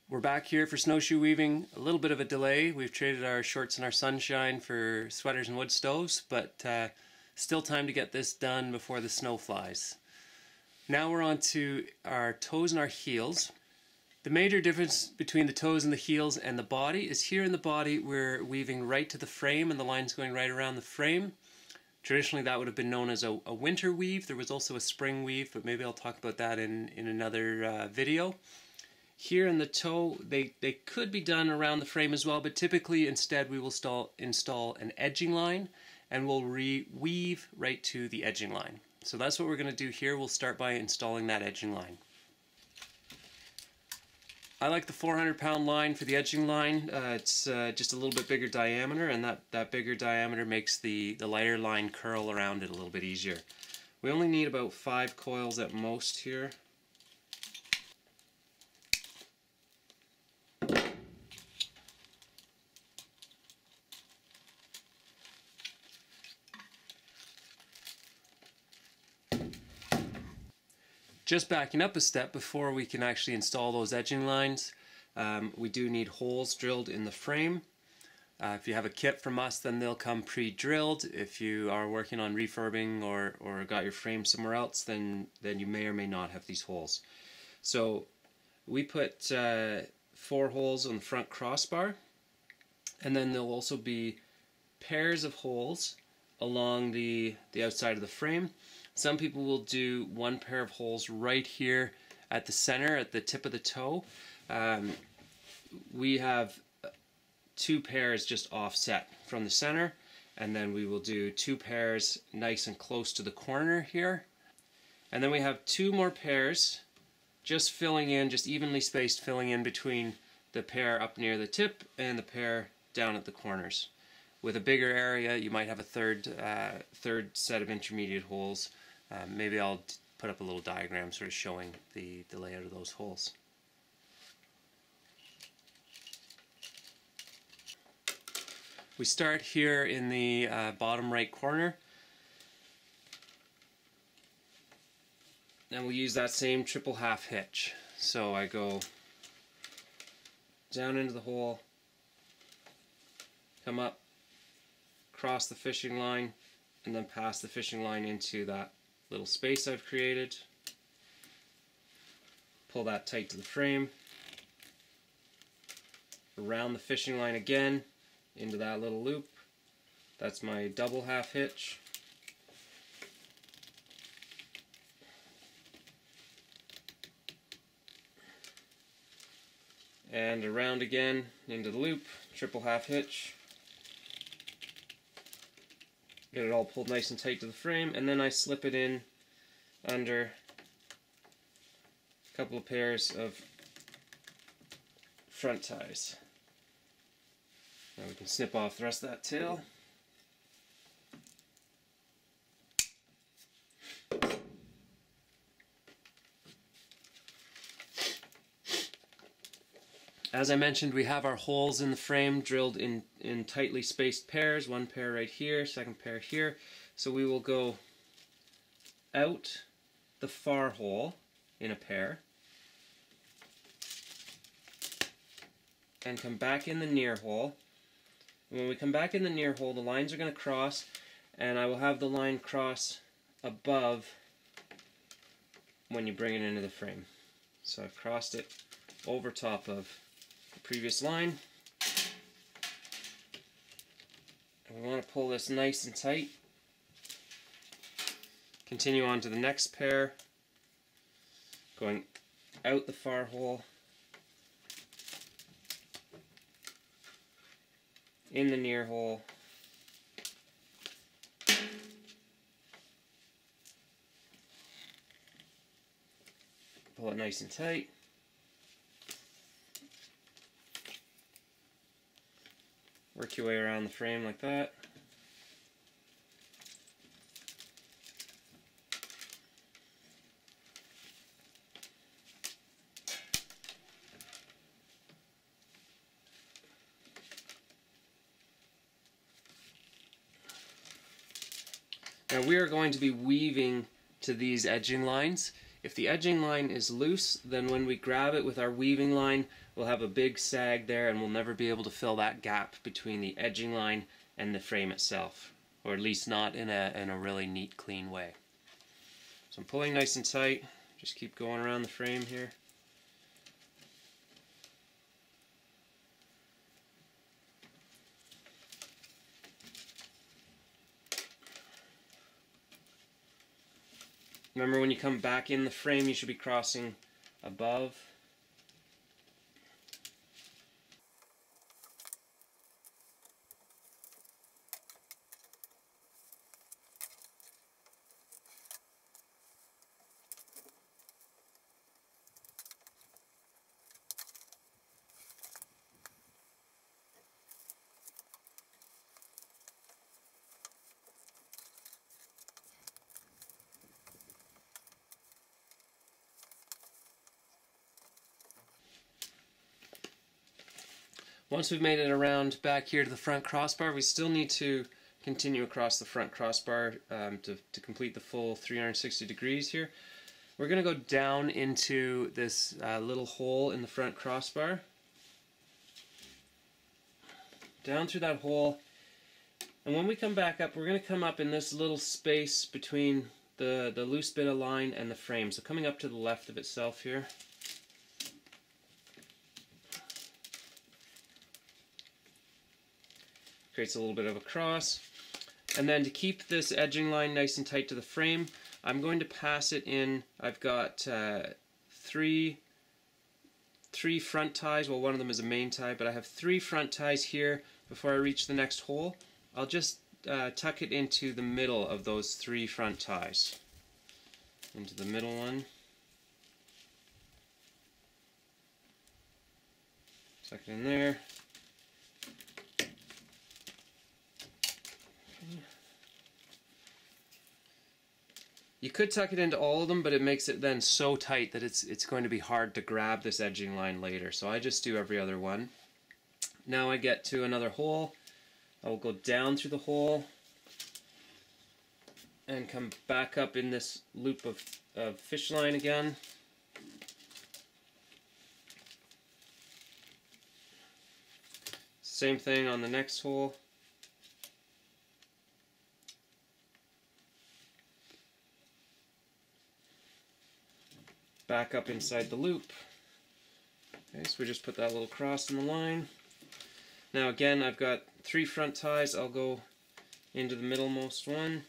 We're back here for snowshoe weaving. A little bit of a delay. We've traded our shorts and our sunshine for sweaters and wood stoves, but still time to get this done before the snow flies. Now we're on to our toes and our heels. The major difference between the toes and the heels and the body is here in the body we're weaving right to the frame and the line's going right around the frame. Traditionally that would have been known as a winter weave. There was also a spring weave, but maybe I'll talk about that in another video. Here in the toe, they could be done around the frame as well, but typically instead we will install an edging line and we'll weave right to the edging line. So that's what we're going to do here. We'll start by installing that edging line. I like the 400-pound line for the edging line. It's just a little bit bigger diameter, and that bigger diameter makes the lighter line curl around it a little bit easier. We only need about 5 coils at most here. Just backing up a step before we can actually install those edging lines, we do need holes drilled in the frame. If you have a kit from us, then they'll come pre-drilled. If you are working on refurbing or got your frame somewhere else, then you may or may not have these holes. So we put 4 holes on the front crossbar, and then there'll also be pairs of holes along the outside of the frame. Some people will do 1 pair of holes right here at the center, at the tip of the toe. We have 2 pairs just offset from the center, and then we will do 2 pairs nice and close to the corner here. And then we have 2 more pairs just filling in, just evenly spaced, filling in between the pair up near the tip and the pair down at the corners. With a bigger area, you might have a third set of intermediate holes. Maybe I'll put up a little diagram sort of showing the layout of those holes. We start here in the bottom right corner, and we'll use that same triple half hitch. So I go down into the hole, come up, cross the fishing line, and then pass the fishing line into that little space I've created. Pull that tight to the frame, around the fishing line again into that little loop. That's my double half hitch. And around again into the loop, triple half hitch. Get it all pulled nice and tight to the frame, and then I slip it in under a couple of pairs of front ties. Now we can snip off the rest of that tail. As I mentioned, we have our holes in the frame drilled in tightly spaced pairs. 1 pair right here, 2nd pair here. So we will go out the far hole in a pair and come back in the near hole. And when we come back in the near hole, the lines are going to cross, and I will have the line cross above when you bring it into the frame. So I've crossed it over top of the previous line. And we want to pull this nice and tight. Continue on to the next pair, going out the far hole, in the near hole, pull it nice and tight. Work your way around the frame like that. Now we are going to be weaving to these edging lines. If the edging line is loose, then when we grab it with our weaving line, we'll have a big sag there and we'll never be able to fill that gap between the edging line and the frame itself, or at least not in a really neat, clean way. So I'm pulling nice and tight, just keep going around the frame here. Remember, when you come back in the frame, you should be crossing above. Once we've made it around back here to the front crossbar, we still need to continue across the front crossbar to complete the full 360 degrees here. We're going to go down into this little hole in the front crossbar. Down through that hole. And when we come back up, we're going to come up in this little space between the loose bit of line and the frame. So coming up to the left of itself here. Creates a little bit of a cross. And then to keep this edging line nice and tight to the frame, I'm going to pass it in. I've got three front ties. Well, one of them is a main tie, but I have 3 front ties here before I reach the next hole. I'll just tuck it into the middle of those 3 front ties. Into the middle one. Tuck it in there. You could tuck it into all of them, but it makes it then so tight that it's going to be hard to grab this edging line later. So I just do every other one. Now I get to another hole. I will go down through the hole and come back up in this loop of fish line again. Same thing on the next hole. Back up inside the loop. Okay, so we just put that little cross in the line. Now again, I've got 3 front ties. I'll go into the middlemost one.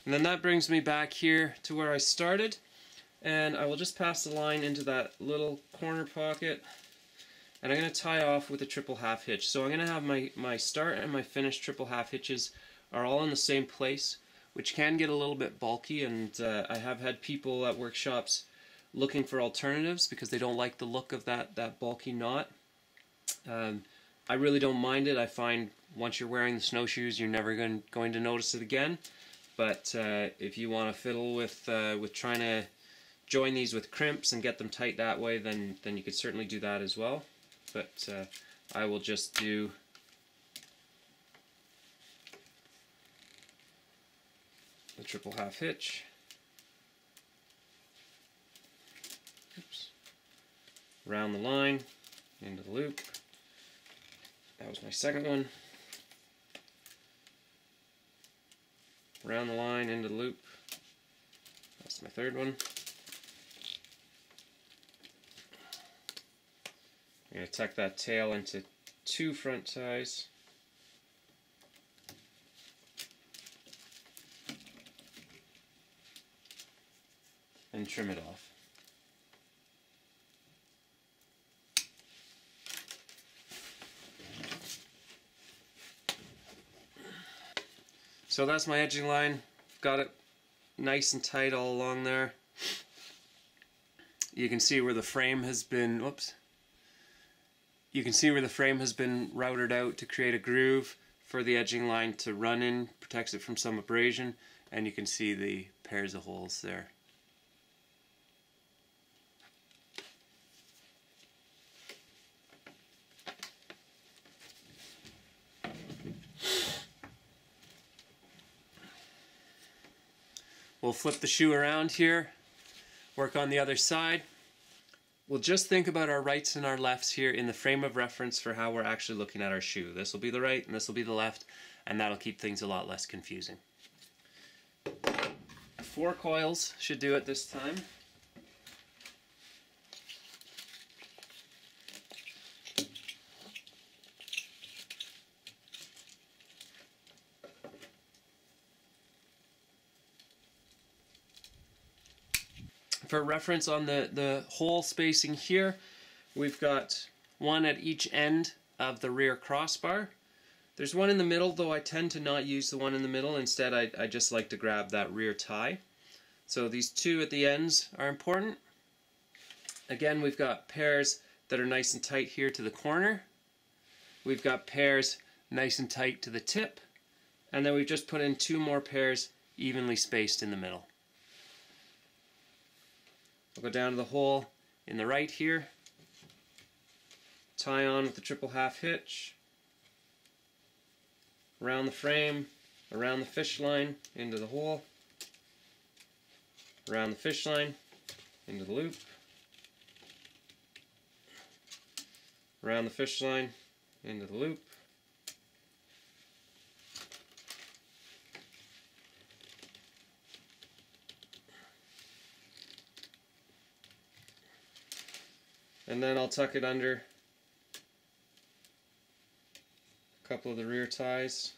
And then that brings me back here to where I started, and I will just pass the line into that little corner pocket. And I'm going to tie off with a triple half hitch. So I'm going to have my start and my finish triple half hitches are all in the same place, which can get a little bit bulky, and I have had people at workshops looking for alternatives because they don't like the look of that bulky knot. I really don't mind it. I find once you're wearing the snowshoes, you're never going to notice it again. But if you want to fiddle with trying to join these with crimps and get them tight that way, then you could certainly do that as well. But I will just do the triple half hitch. Oops. Round the line into the loop. That was my second one. Round the line into the loop. That's my third one. I'm going to tuck that tail into 2 front ties. And trim it off. So that's my edging line. Got it nice and tight all along there. You can see where the frame has been, whoops. You can see where the frame has been routed out to create a groove for the edging line to run in, protects it from some abrasion, and you can see the pairs of holes there. We'll flip the shoe around here, work on the other side. We'll just think about our rights and our lefts here in the frame of reference for how we're actually looking at our shoe. This will be the right and this will be the left, and that'll keep things a lot less confusing. 4 coils should do it this time. For reference on the hole spacing here, we've got 1 at each end of the rear crossbar. There's 1 in the middle, though I tend to not use the 1 in the middle. Instead, I just like to grab that rear tie. So these 2 at the ends are important. Again, we've got pairs that are nice and tight here to the corner. We've got pairs nice and tight to the tip. And then we've just put in 2 more pairs evenly spaced in the middle. I'll go down to the hole in the right here, tie on with the triple half hitch, around the frame, around the fish line, into the hole, around the fish line, into the loop, around the fish line, into the loop, and then I'll tuck it under a couple of the rear ties.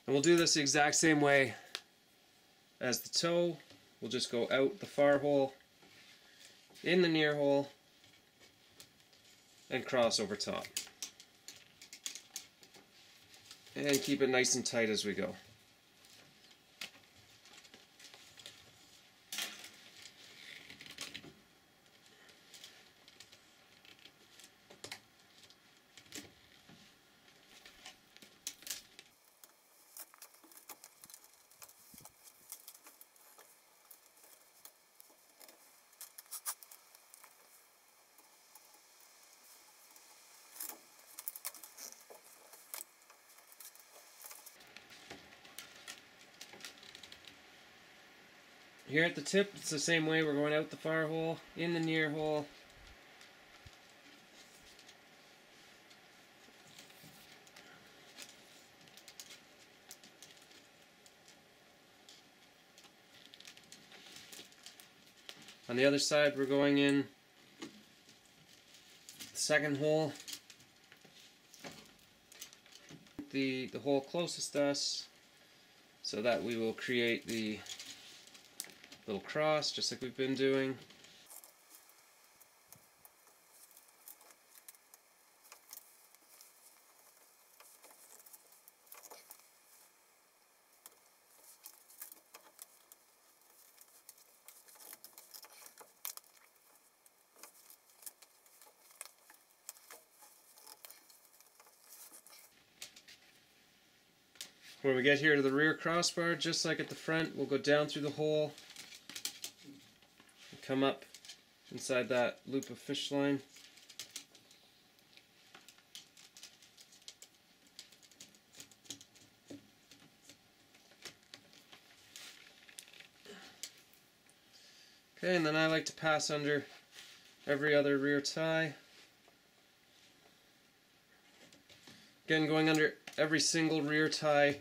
And we'll do this the exact same way as the toe. We'll just go out the far hole, in the near hole, and cross over top. And keep it nice and tight as we go. Here at the tip, it's the same way. We're going out the far hole, in the near hole. On the other side, we're going in the second hole, the hole closest to us, so that we will create the little cross, just like we've been doing. When we get here to the rear crossbar, just like at the front, we'll go down through the hole, come up inside that loop of fish line. Okay, and then I like to pass under every other rear tie. Again, going under every single rear tie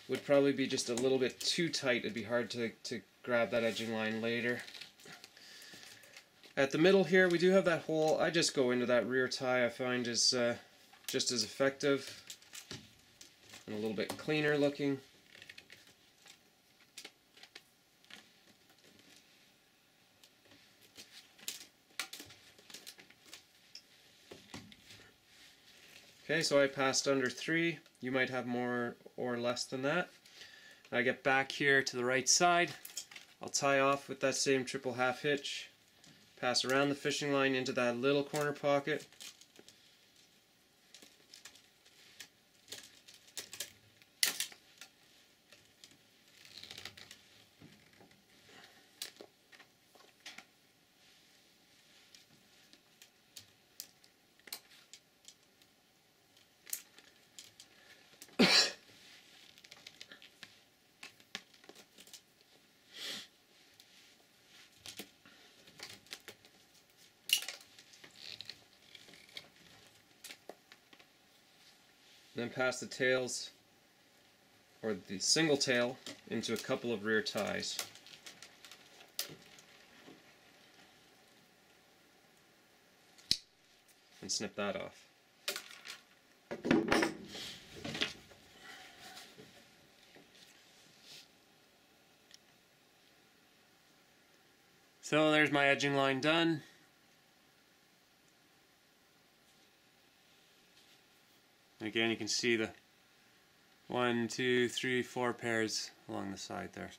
would probably be just a little bit too tight. It'd be hard to grab that edging line later. At the middle here, we do have that hole. I just go into that rear tie. I find is just as effective and a little bit cleaner looking. Okay, so I passed under 3. You might have more or less than that. I get back here to the right side. I'll tie off with that same triple half hitch. Pass around the fishing line into that little corner pocket. then pass the tails, or the single tail, into a couple of rear ties. And snip that off. So there's my edging line done. Again, you can see the 1, 2, 3, 4 pairs along the side there.